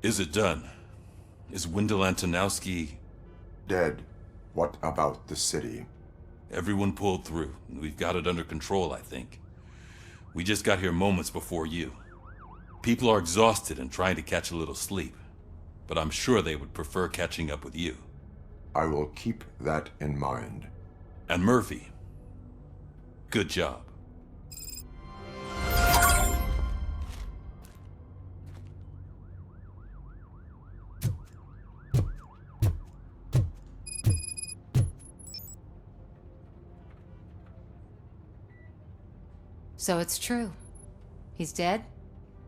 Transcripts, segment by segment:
Is it done? Is Wendell Antonowski... Dead. What about the city? Everyone pulled through. We've got it under control, I think. We just got here moments before you. People are exhausted and trying to catch a little sleep. But I'm sure they would prefer catching up with you. I will keep that in mind. And Murphy, good job. So it's true. He's dead?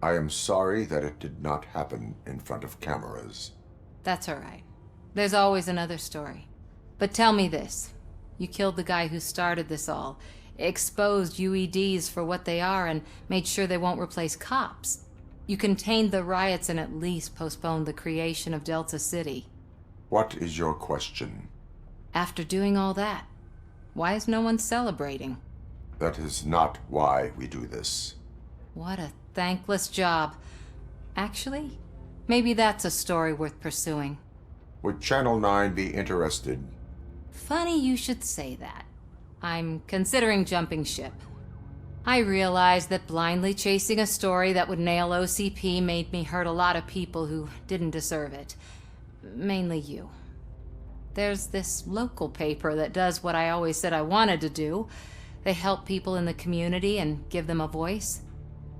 I am sorry that it did not happen in front of cameras. That's all right. There's always another story. But tell me this. You killed the guy who started this all, exposed UEDs for what they are, and made sure they won't replace cops. You contained the riots and at least postponed the creation of Delta City. What is your question? After doing all that, why is no one celebrating? That is not why we do this. What a thankless job. Actually, maybe that's a story worth pursuing. Would Channel 9 be interested? Funny you should say that. I'm considering jumping ship. I realized that blindly chasing a story that would nail OCP made me hurt a lot of people who didn't deserve it. Mainly you. There's this local paper that does what I always said I wanted to do. They help people in the community and give them a voice.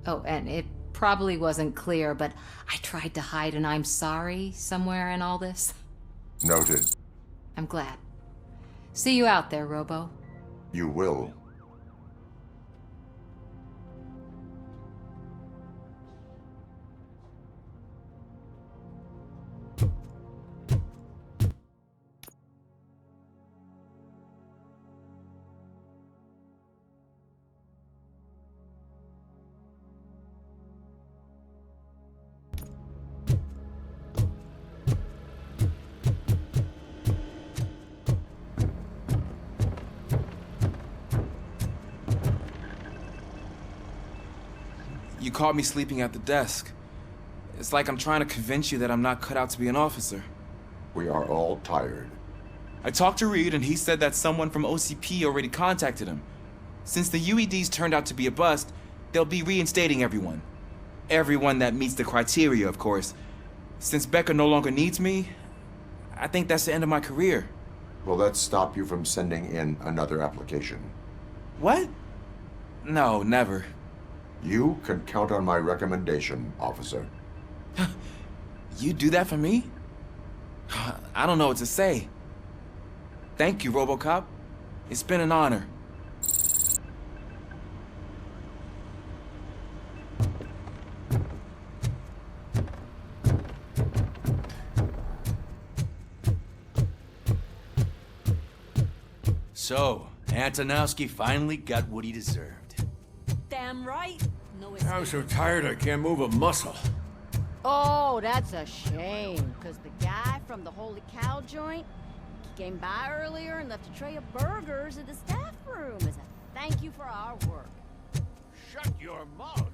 Oh, and it probably wasn't clear, but I tried to hide an I'm sorry somewhere in all this. Noted. I'm glad. See you out there, Robo. You will. You caught me sleeping at the desk. It's like I'm trying to convince you that I'm not cut out to be an officer. We are all tired. I talked to Reed and he said that someone from OCP already contacted him. Since the UEDs turned out to be a bust, they'll be reinstating everyone. Everyone that meets the criteria, of course. Since Becca no longer needs me, I think that's the end of my career. Will that stop you from sending in another application? What? No, never. You can count on my recommendation, officer. You do that for me? I don't know what to say. Thank you, Robocop. It's been an honor. So, Antonowski finally got what he deserved. Damn right. No I'm escape. so tired I can't move a muscle. Oh, that's a shame. Because the guy from the Holy Cow joint, he came by earlier and left a tray of burgers in the staff room as a thank you for our work. Shut your mouth.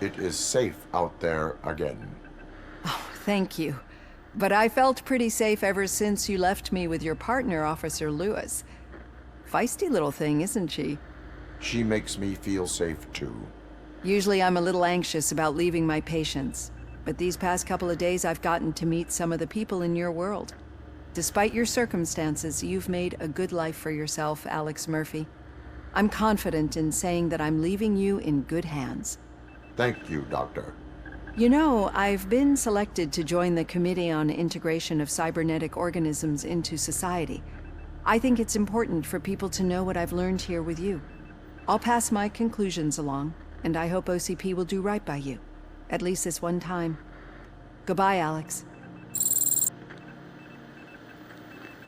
It is safe out there again. Thank you. But I felt pretty safe ever since you left me with your partner, Officer Lewis. Feisty little thing, isn't she? She makes me feel safe too. Usually I'm a little anxious about leaving my patients, but these past couple of days I've gotten to meet some of the people in your world. Despite your circumstances, you've made a good life for yourself, Alex Murphy. I'm confident in saying that I'm leaving you in good hands. Thank you, Doctor. You know, I've been selected to join the Committee on Integration of Cybernetic Organisms into Society. I think it's important for people to know what I've learned here with you. I'll pass my conclusions along, and I hope OCP will do right by you. At least this one time. Goodbye, Alex.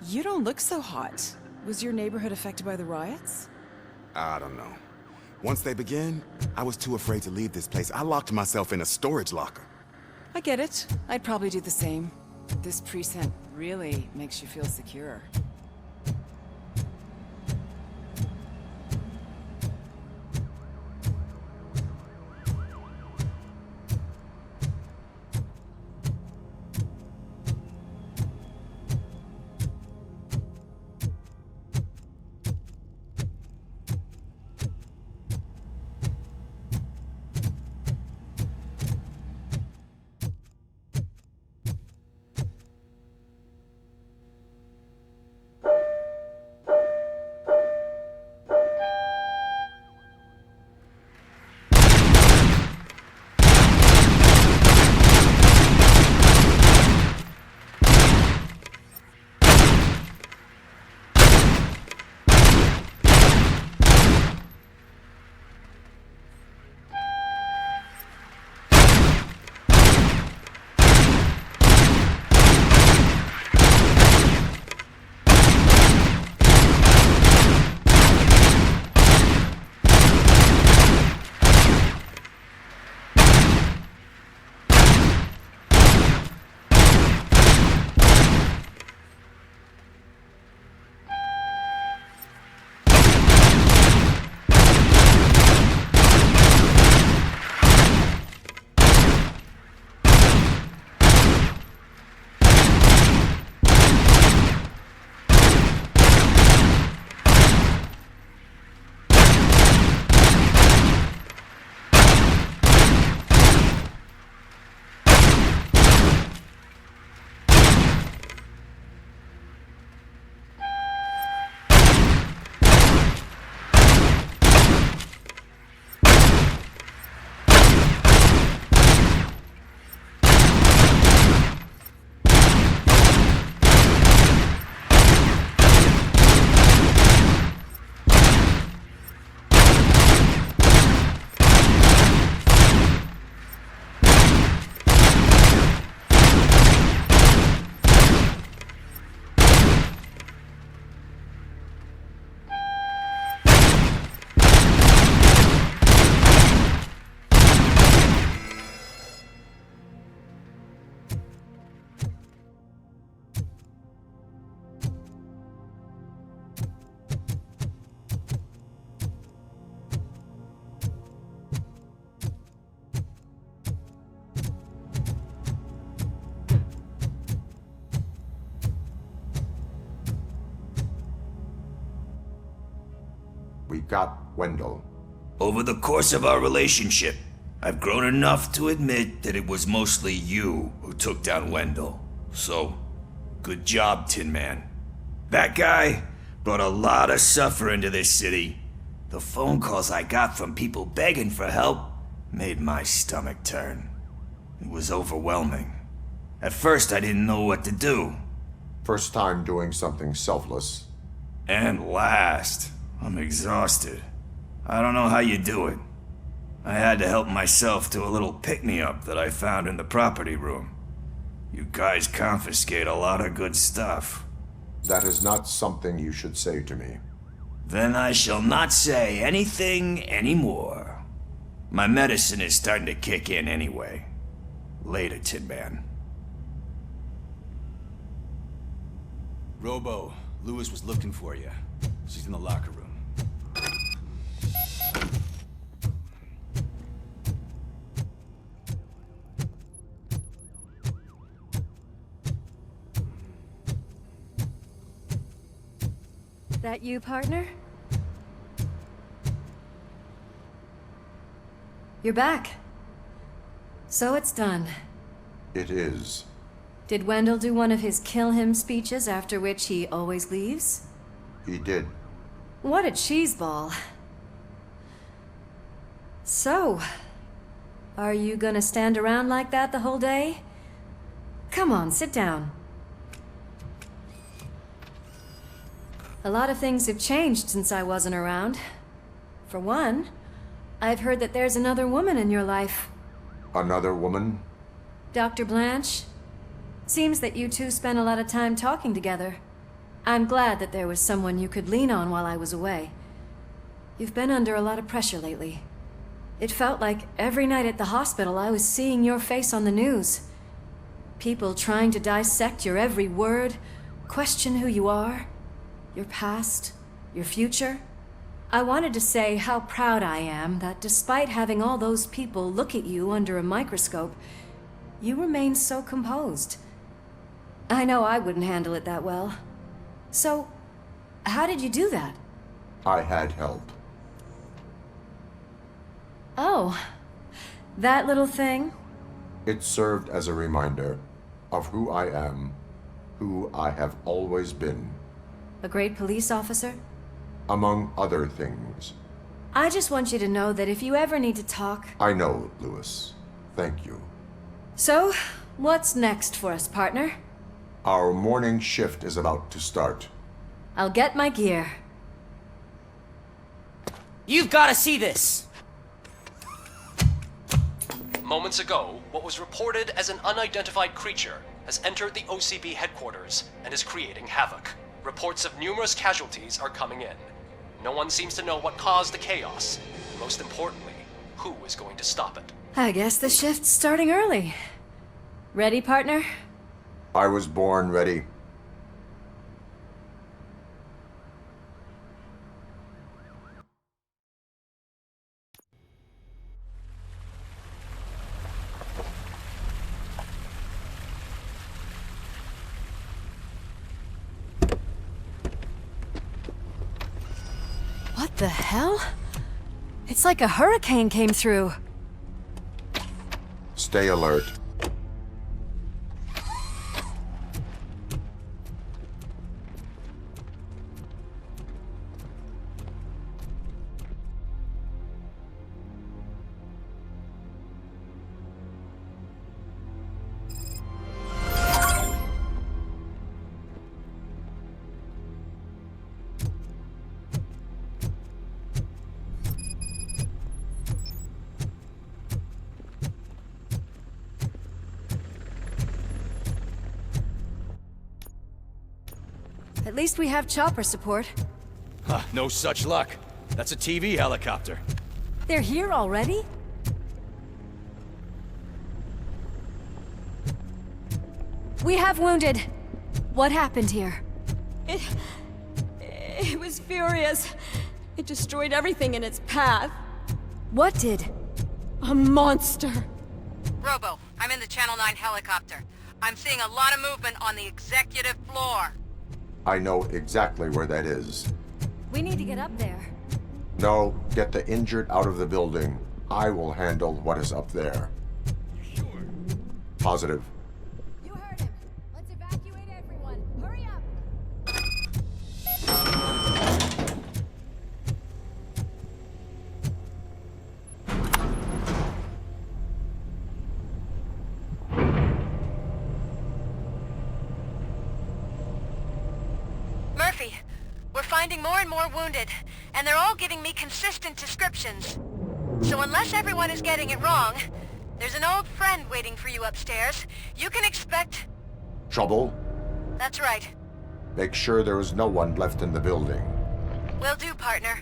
You don't look so hot. Was your neighborhood affected by the riots? I don't know. Once they begin, I was too afraid to leave this place. I locked myself in a storage locker. I get it. I'd probably do the same. This precinct really makes you feel secure. We got Wendell. Over the course of our relationship, I've grown enough to admit that it was mostly you who took down Wendell. So, good job, Tin Man. That guy brought a lot of suffering to this city. The phone calls I got from people begging for help made my stomach turn. It was overwhelming. At first, I didn't know what to do. First time doing something selfless. And last, I'm exhausted. I don't know how you do it. I had to help myself to a little pick-me-up that I found in the property room. You guys confiscate a lot of good stuff. That is not something you should say to me. Then I shall not say anything anymore. My medicine is starting to kick in anyway. Later, Tin Man. Robo, Lewis was looking for you. She's in the locker room. That you, partner? You're back. So it's done. It is. Did Wendell do one of his kill him speeches after which he always leaves? He did. What a cheeseball. So, are you gonna stand around like that the whole day? Come on, sit down. A lot of things have changed since I wasn't around. For one, I've heard that there's another woman in your life. Another woman? Dr. Blanche? Seems that you two spent a lot of time talking together. I'm glad that there was someone you could lean on while I was away. You've been under a lot of pressure lately. It felt like every night at the hospital I was seeing your face on the news. People trying to dissect your every word, question who you are, your past, your future. I wanted to say how proud I am that despite having all those people look at you under a microscope, you remain so composed. I know I wouldn't handle it that well. So, how did you do that? I had help. Oh, that little thing? It served as a reminder of who I am, who I have always been. A great police officer? Among other things. I just want you to know that if you ever need to talk... I know, Lewis. Thank you. So, what's next for us, partner? Our morning shift is about to start. I'll get my gear. You've got to see this! Moments ago, what was reported as an unidentified creature has entered the OCB headquarters and is creating havoc. Reports of numerous casualties are coming in. No one seems to know what caused the chaos. Most importantly, who is going to stop it? I guess the shift's starting early. Ready, partner? I was born ready. What the hell? It's like a hurricane came through. Stay alert. At least we have chopper support. Huh, no such luck. That's a TV helicopter. They're here already? We have wounded. What happened here? It was furious. It destroyed everything in its path. What did? A monster. Robo, I'm in the Channel 9 helicopter. I'm seeing a lot of movement on the executive floor. I know exactly where that is. We need to get up there. No, get the injured out of the building. I will handle what is up there. Sure. Positive. You heard him. Let's evacuate everyone. Hurry up. Murphy, we're finding more and more wounded, and they're all giving me consistent descriptions. So unless everyone is getting it wrong, there's an old friend waiting for you upstairs. You can expect... Trouble? That's right. Make sure there is no one left in the building. Will do, partner.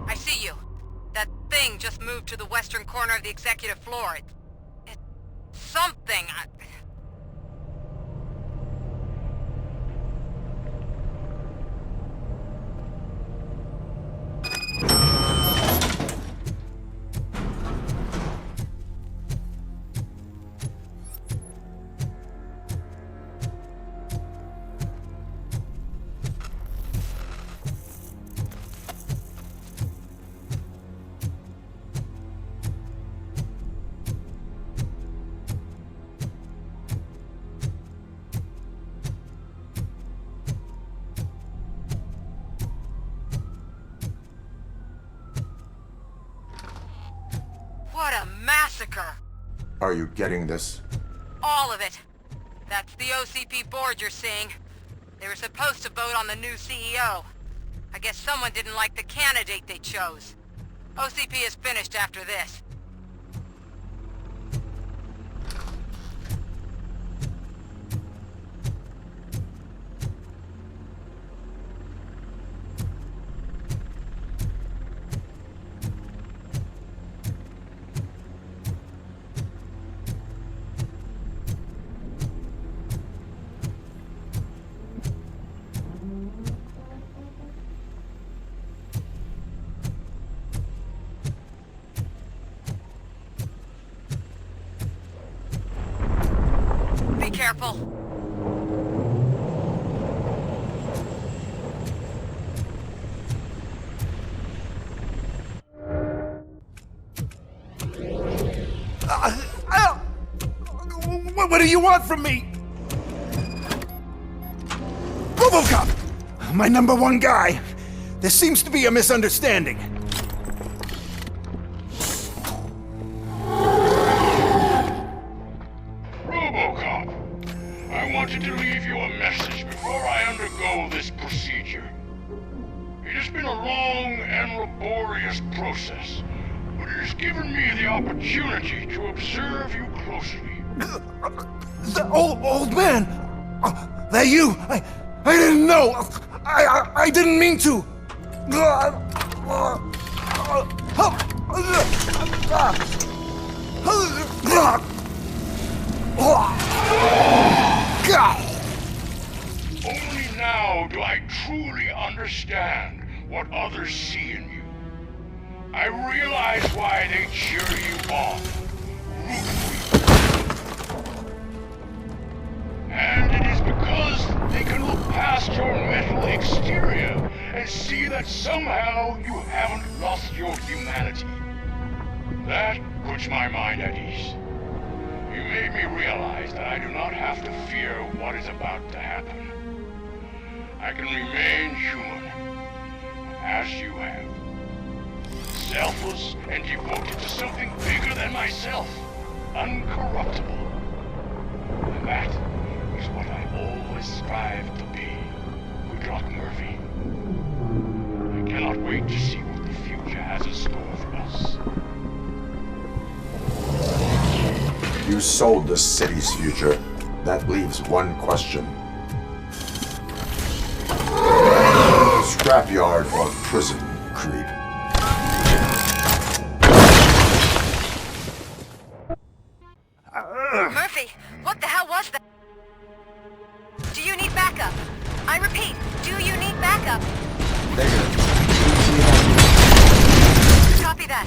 I see you. That thing just moved to the western corner of the executive floor. It's something. What a massacre! Are you getting this? All of it. That's the OCP board you're seeing. They were supposed to vote on the new CEO. I guess someone didn't like the candidate they chose. OCP is finished after this. Be careful. What do you want from me? Robocop! My number one guy. There seems to be a misunderstanding. Robocop, I wanted to leave you a message before I undergo this procedure. It has been a long and laborious process, but it has given me the opportunity to observe you closely. The old man! That you! I didn't know! I didn't mean to! Only now do I truly understand what others see in you. I realize why they cheer you on, root for you. And it is because they can look past your metal exterior and see that somehow you haven't lost your humanity. That puts my mind at ease. You made me realize that I do not have to fear what is about to happen. I can remain human, as you have. Selfless and devoted to something bigger than myself. Uncorruptible. And that is what I always strive to be. Good luck, Murphy. I cannot wait to see what the future has in store for us. You sold the city's future. That leaves one question. Scrapyard or prison, creep? Murphy, what the hell was that? Do you need backup? I repeat, do you need backup? Negative. Copy that.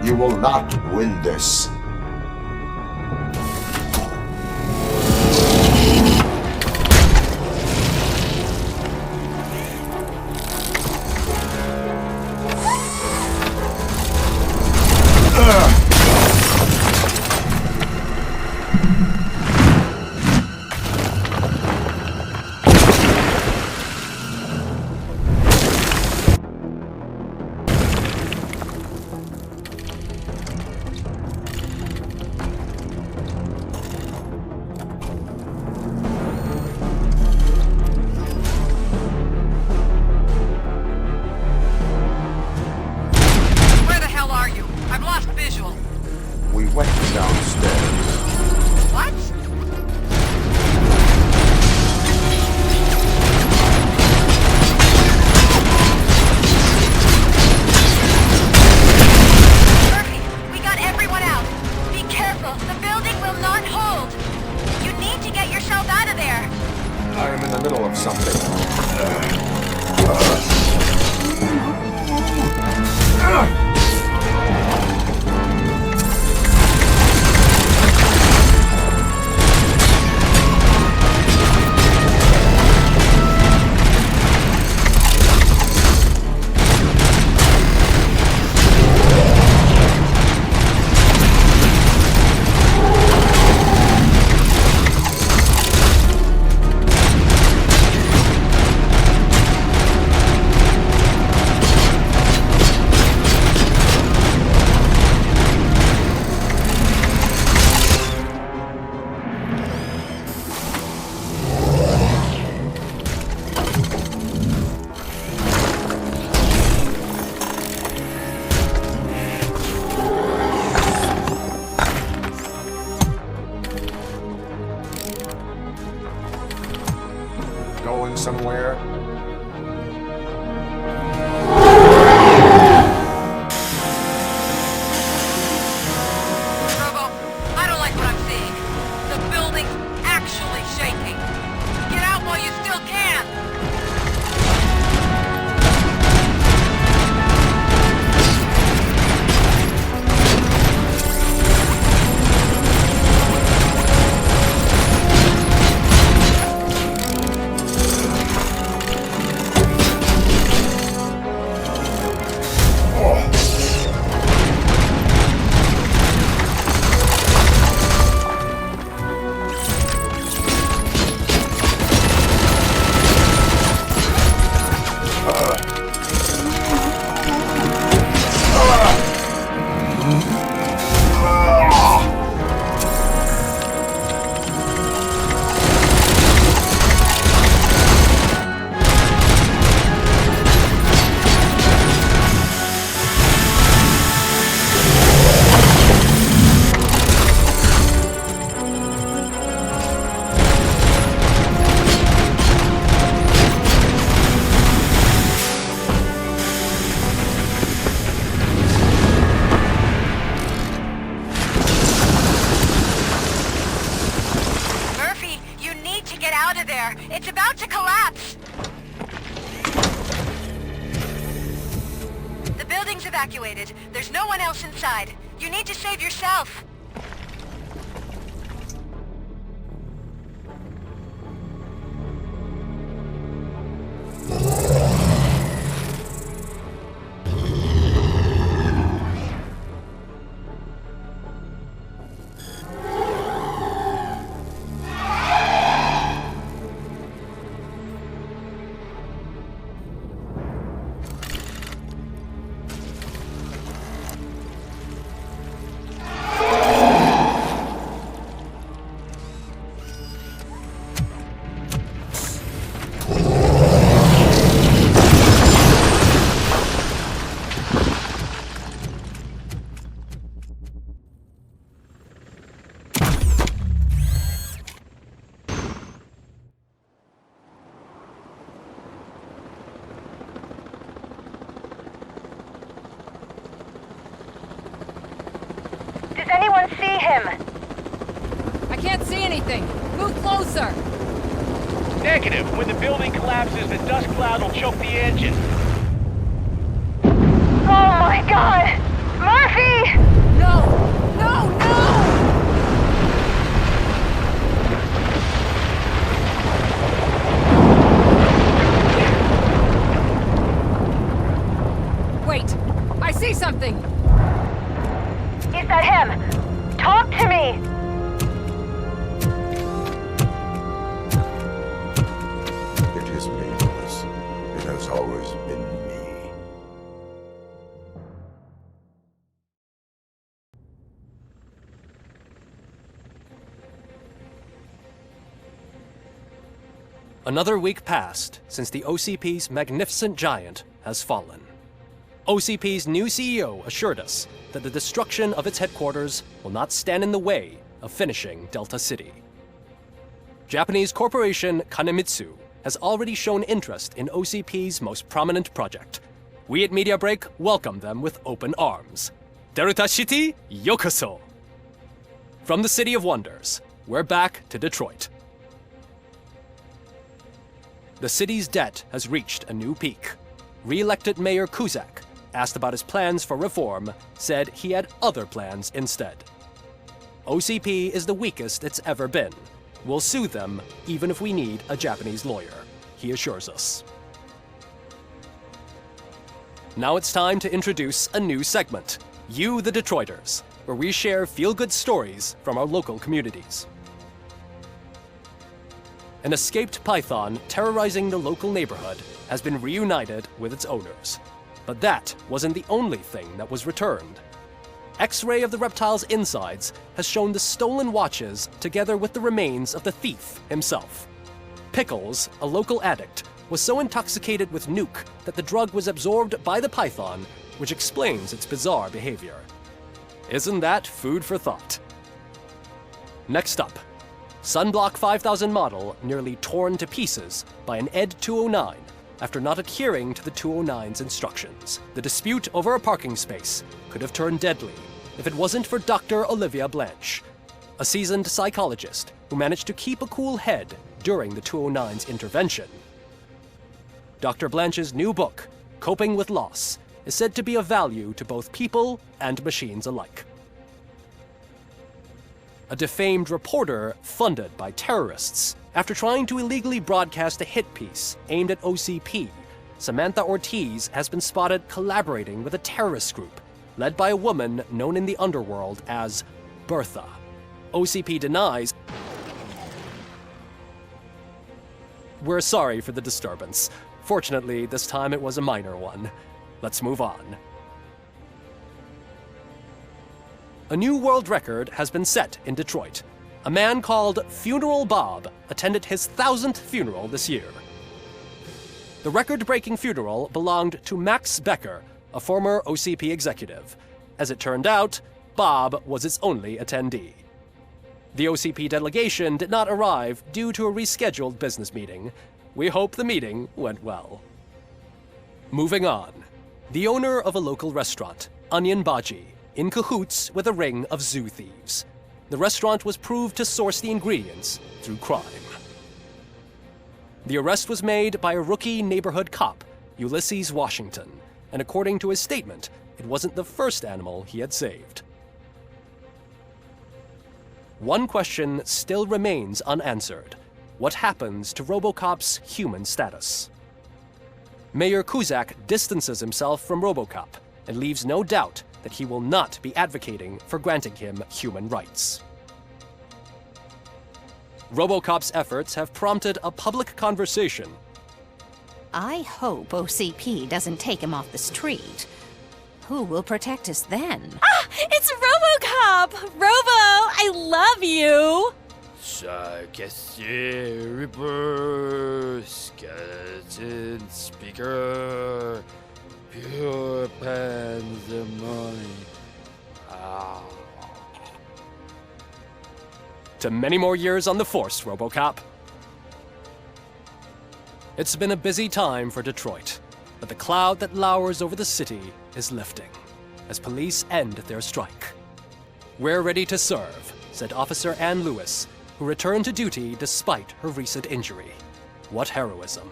You will not win this. Where the hell are you? I've lost visual. We went downstairs. What? Murphy, we got everyone out. Be careful. The building will not hold. You need to get yourself out of there. I am in the middle of something. Going somewhere? Robo, I don't like what I'm seeing. The building's actually shaking. Get out while you still can. Murphy, you need to get out of there. It's about to collapse. The building's evacuated. There's no one else inside. You need to save yourself. Does anyone see him? I can't see anything. Move closer. Negative. When the building collapses, the dust cloud will choke the engine. Oh my god! Murphy! that him? Talk to me! It is me, Lewis. It has always been me. Another week passed since the OCP's magnificent giant has fallen. OCP's new CEO assured us that the destruction of its headquarters will not stand in the way of finishing Delta City. Japanese corporation Kanemitsu has already shown interest in OCP's most prominent project. We at Media Break welcome them with open arms. Delta City, yokoso! From the City of Wonders, we're back to Detroit. The city's debt has reached a new peak. Re-elected Mayor Cusack, asked about his plans for reform, said he had other plans instead. OCP is the weakest it's ever been. We'll sue them even if we need a Japanese lawyer, he assures us. Now it's time to introduce a new segment, You the Detroiters, where we share feel-good stories from our local communities. An escaped python terrorizing the local neighborhood has been reunited with its owners. But that wasn't the only thing that was returned. X-ray of the reptile's insides has shown the stolen watches together with the remains of the thief himself. Pickles, a local addict, was so intoxicated with nuke that the drug was absorbed by the python, which explains its bizarre behavior. Isn't that food for thought? Next up, Sunblock 5000 model nearly torn to pieces by an ED 209 after not adhering to the 209's instructions. The dispute over a parking space could have turned deadly if it wasn't for Dr. Olivia Blanche, a seasoned psychologist who managed to keep a cool head during the 209's intervention. Dr. Blanche's new book, Coping with Loss, is said to be of value to both people and machines alike. A defamed reporter funded by terrorists. After trying to illegally broadcast a hit piece aimed at OCP, Samantha Ortiz has been spotted collaborating with a terrorist group led by a woman known in the underworld as Bertha. OCP denies. We're sorry for the disturbance. Fortunately, this time it was a minor one. Let's move on. A new world record has been set in Detroit. A man called Funeral Bob attended his 1000th funeral this year. The record-breaking funeral belonged to Max Becker, a former OCP executive. As it turned out, Bob was its only attendee. The OCP delegation did not arrive due to a rescheduled business meeting. We hope the meeting went well. Moving on. The owner of a local restaurant, Onion Baji, in cahoots with a ring of zoo thieves. The restaurant was proved to source the ingredients through crime. The arrest was made by a rookie neighborhood cop, Ulysses Washington, and according to his statement, it wasn't the first animal he had saved. One question still remains unanswered. What happens to Robocop's human status? Mayor Cusack distances himself from Robocop and leaves no doubt that he will not be advocating for granting him human rights. Robocop's efforts have prompted a public conversation. I hope OCP doesn't take him off the street. Who will protect us then? Ah! It's Robocop! Robo, I love you! Reaper, skeleton speaker, pure pandemonium. To many more years on the force, Robocop. It's been a busy time for Detroit, but the cloud that lowers over the city is lifting as police end their strike. We're ready to serve, said Officer Ann Lewis, who returned to duty despite her recent injury. What heroism.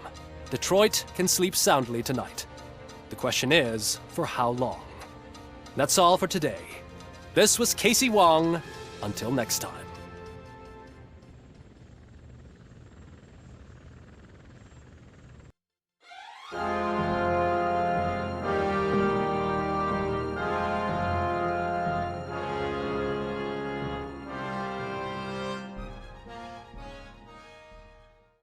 Detroit can sleep soundly tonight. The question is, for how long? That's all for today. This was Casey Wong. Until next time.